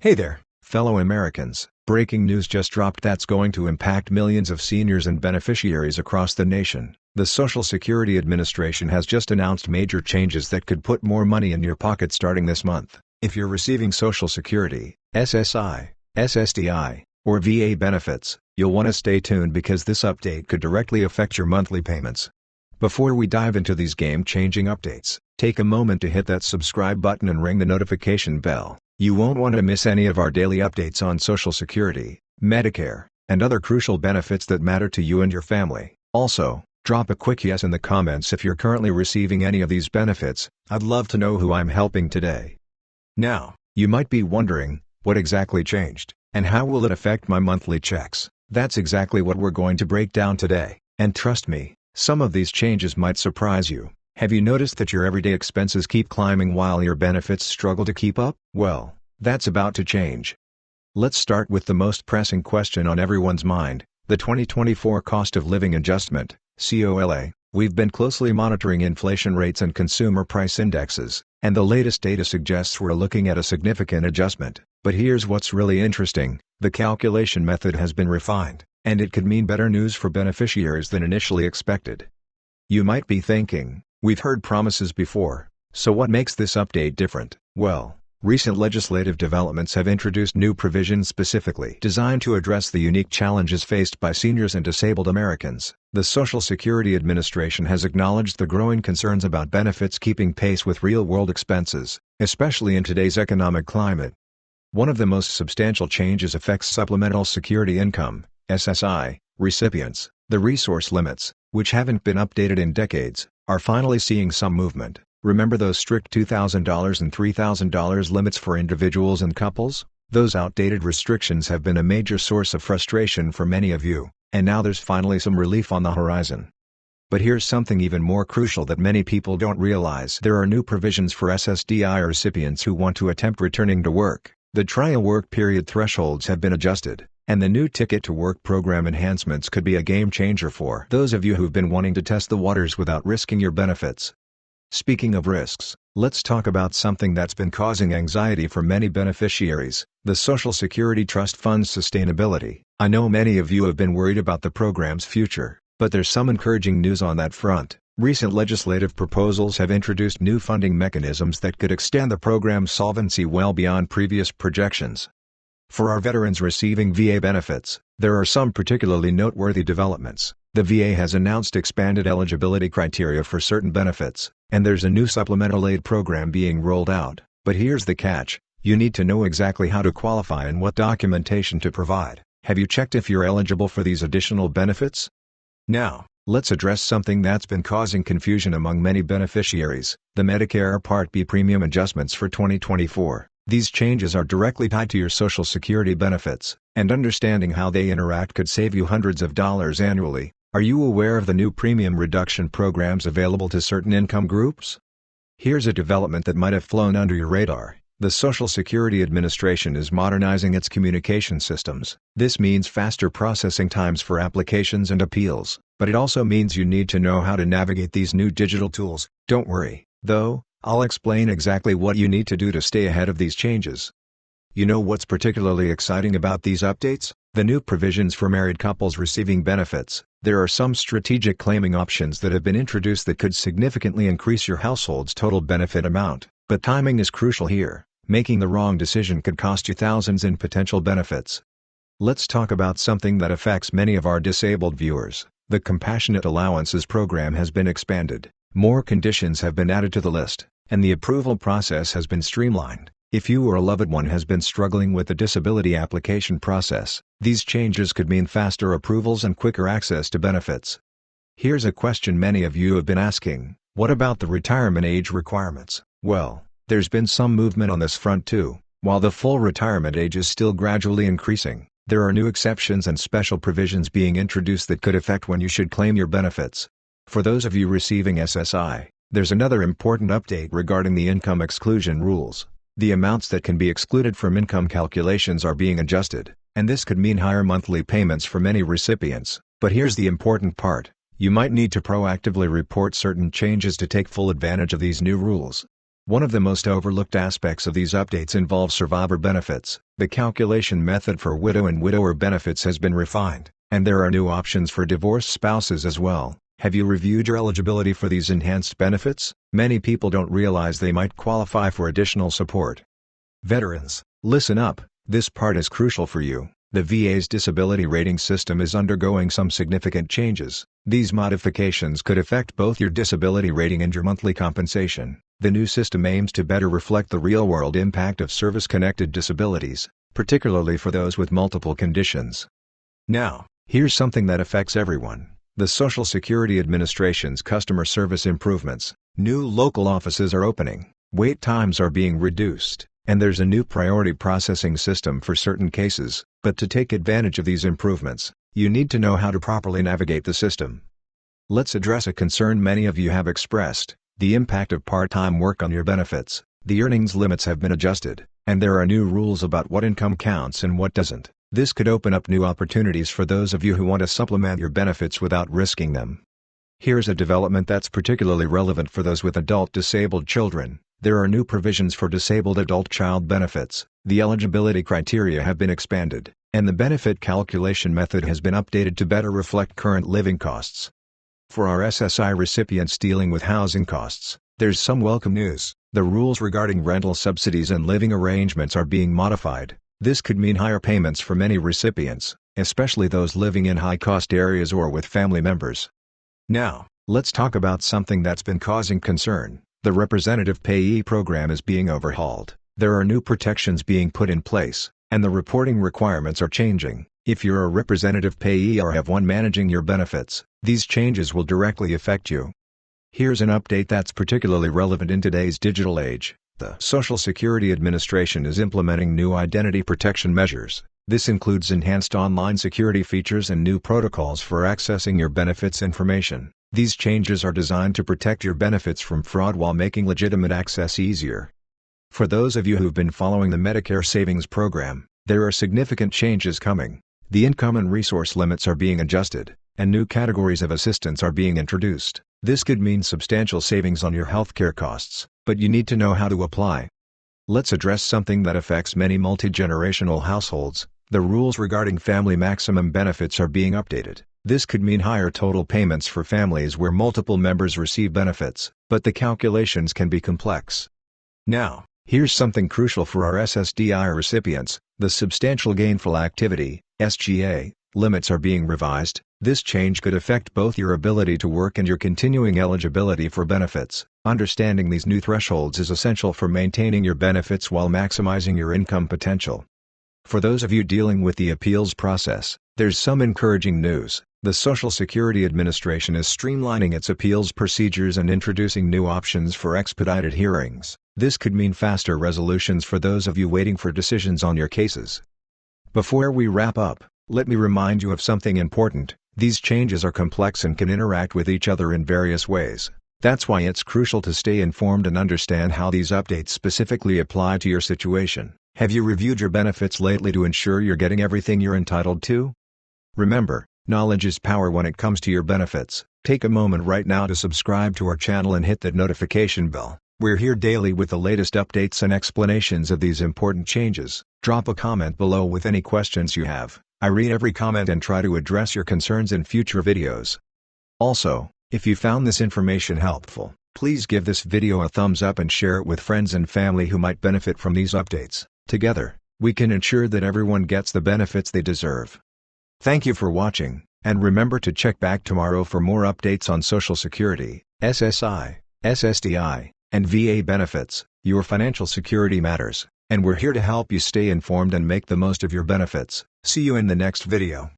Hey there, fellow Americans. Breaking news just dropped that's going to impact millions of seniors and beneficiaries across the nation. The Social Security Administration has just announced major changes that could put more money in your pocket starting this month. If you're receiving Social Security, SSI, SSDI, or VA benefits, you'll want to stay tuned because this update could directly affect your monthly payments. Before we dive into these game-changing updates, take a moment to hit that subscribe button and ring the notification bell. You won't want to miss any of our daily updates on Social Security, Medicare, and other crucial benefits that matter to you and your family. Also, drop a quick yes in the comments if you're currently receiving any of these benefits. I'd love to know who I'm helping today. Now, you might be wondering, what exactly changed, and how will it affect my monthly checks? That's exactly what we're going to break down today, and trust me, some of these changes might surprise you. Have you noticed that your everyday expenses keep climbing while your benefits struggle to keep up? Well, that's about to change. Let's start with the most pressing question on everyone's mind, the 2024 Cost of Living Adjustment, COLA. We've been closely monitoring inflation rates and consumer price indexes, and the latest data suggests we're looking at a significant adjustment. But here's what's really interesting, the calculation method has been refined, and it could mean better news for beneficiaries than initially expected. You might be thinking, we've heard promises before, so what makes this update different? Well, recent legislative developments have introduced new provisions specifically designed to address the unique challenges faced by seniors and disabled Americans. The Social Security Administration has acknowledged the growing concerns about benefits keeping pace with real-world expenses, especially in today's economic climate. One of the most substantial changes affects supplemental security income, SSI, recipients. The resource limits, which haven't been updated in decades, are finally seeing some movement. Remember those strict $2,000 and $3,000 limits for individuals and couples? Those outdated restrictions have been a major source of frustration for many of you, and now there's finally some relief on the horizon. But here's something even more crucial that many people don't realize. There are new provisions for SSDI recipients who want to attempt returning to work. The trial work period thresholds have been adjusted, and the new Ticket to Work program enhancements could be a game-changer for those of you who've been wanting to test the waters without risking your benefits. Speaking of risks, let's talk about something that's been causing anxiety for many beneficiaries, the Social Security Trust Fund's sustainability. I know many of you have been worried about the program's future, but there's some encouraging news on that front. Recent legislative proposals have introduced new funding mechanisms that could extend the program's solvency well beyond previous projections. For our veterans receiving VA benefits, there are some particularly noteworthy developments. The VA has announced expanded eligibility criteria for certain benefits, and there's a new supplemental aid program being rolled out. But here's the catch, you need to know exactly how to qualify and what documentation to provide. Have you checked if you're eligible for these additional benefits? Now, let's address something that's been causing confusion among many beneficiaries, the Medicare Part B premium adjustments for 2024. These changes are directly tied to your Social Security benefits, and understanding how they interact could save you hundreds of dollars annually. Are you aware of the new premium reduction programs available to certain income groups? Here's a development that might have flown under your radar. The Social Security Administration is modernizing its communication systems. This means faster processing times for applications and appeals, but it also means you need to know how to navigate these new digital tools. Don't worry, though, I'll explain exactly what you need to do to stay ahead of these changes. You know what's particularly exciting about these updates? The new provisions for married couples receiving benefits. There are some strategic claiming options that have been introduced that could significantly increase your household's total benefit amount. But timing is crucial here. Making the wrong decision could cost you thousands in potential benefits. Let's talk about something that affects many of our disabled viewers. The Compassionate Allowances program has been expanded. More conditions have been added to the list, and the approval process has been streamlined. If you or a loved one has been struggling with the disability application process, these changes could mean faster approvals and quicker access to benefits. Here's a question many of you have been asking, what about the retirement age requirements? Well, there's been some movement on this front too. While the full retirement age is still gradually increasing, there are new exceptions and special provisions being introduced that could affect when you should claim your benefits. For those of you receiving SSI, there's another important update regarding the income exclusion rules. The amounts that can be excluded from income calculations are being adjusted, and this could mean higher monthly payments for many recipients. But here's the important part, you might need to proactively report certain changes to take full advantage of these new rules. One of the most overlooked aspects of these updates involves survivor benefits. The calculation method for widow and widower benefits has been refined, and there are new options for divorced spouses as well. Have you reviewed your eligibility for these enhanced benefits? Many people don't realize they might qualify for additional support. Veterans, listen up, this part is crucial for you. The VA's disability rating system is undergoing some significant changes. These modifications could affect both your disability rating and your monthly compensation. The new system aims to better reflect the real-world impact of service-connected disabilities, particularly for those with multiple conditions. Now, here's something that affects everyone: the Social Security Administration's customer service improvements. New local offices are opening, wait times are being reduced, and there's a new priority processing system for certain cases. But to take advantage of these improvements, you need to know how to properly navigate the system. Let's address a concern many of you have expressed: the impact of part-time work on your benefits. The earnings limits have been adjusted, and there are new rules about what income counts and what doesn't. This could open up new opportunities for those of you who want to supplement your benefits without risking them. Here's a development that's particularly relevant for those with adult disabled children. There are new provisions for disabled adult child benefits. The eligibility criteria have been expanded, and the benefit calculation method has been updated to better reflect current living costs. For our SSI recipients dealing with housing costs, there's some welcome news. The rules regarding rental subsidies and living arrangements are being modified. This could mean higher payments for many recipients, especially those living in high-cost areas or with family members. Now, let's talk about something that's been causing concern. The representative payee program is being overhauled. There are new protections being put in place, and the reporting requirements are changing. If you're a representative payee or have one managing your benefits, these changes will directly affect you. Here's an update that's particularly relevant in today's digital age. The Social Security Administration is implementing new identity protection measures. This includes enhanced online security features and new protocols for accessing your benefits information. These changes are designed to protect your benefits from fraud while making legitimate access easier. For those of you who've been following the Medicare savings program, there are significant changes coming. The income and resource limits are being adjusted, and new categories of assistance are being introduced. This could mean substantial savings on your healthcare costs, but you need to know how to apply. Let's address something that affects many multi-generational households. The rules regarding family maximum benefits are being updated. This could mean higher total payments for families where multiple members receive benefits, but the calculations can be complex. Now, here's something crucial for our SSDI recipients: the Substantial Gainful Activity (SGA) limits are being revised. This change could affect both your ability to work and your continuing eligibility for benefits. Understanding these new thresholds is essential for maintaining your benefits while maximizing your income potential. For those of you dealing with the appeals process, there's some encouraging news. The Social Security Administration is streamlining its appeals procedures and introducing new options for expedited hearings. This could mean faster resolutions for those of you waiting for decisions on your cases. Before we wrap up, let me remind you of something important. These changes are complex and can interact with each other in various ways. That's why it's crucial to stay informed and understand how these updates specifically apply to your situation. Have you reviewed your benefits lately to ensure you're getting everything you're entitled to? Remember, knowledge is power when it comes to your benefits. Take a moment right now to subscribe to our channel and hit that notification bell. We're here daily with the latest updates and explanations of these important changes. Drop a comment below with any questions you have. I read every comment and try to address your concerns in future videos. Also, if you found this information helpful, please give this video a thumbs up and share it with friends and family who might benefit from these updates. Together, we can ensure that everyone gets the benefits they deserve. Thank you for watching, and remember to check back tomorrow for more updates on Social Security, SSI, SSDI, and VA benefits. Your financial security matters, and we're here to help you stay informed and make the most of your benefits. See you in the next video.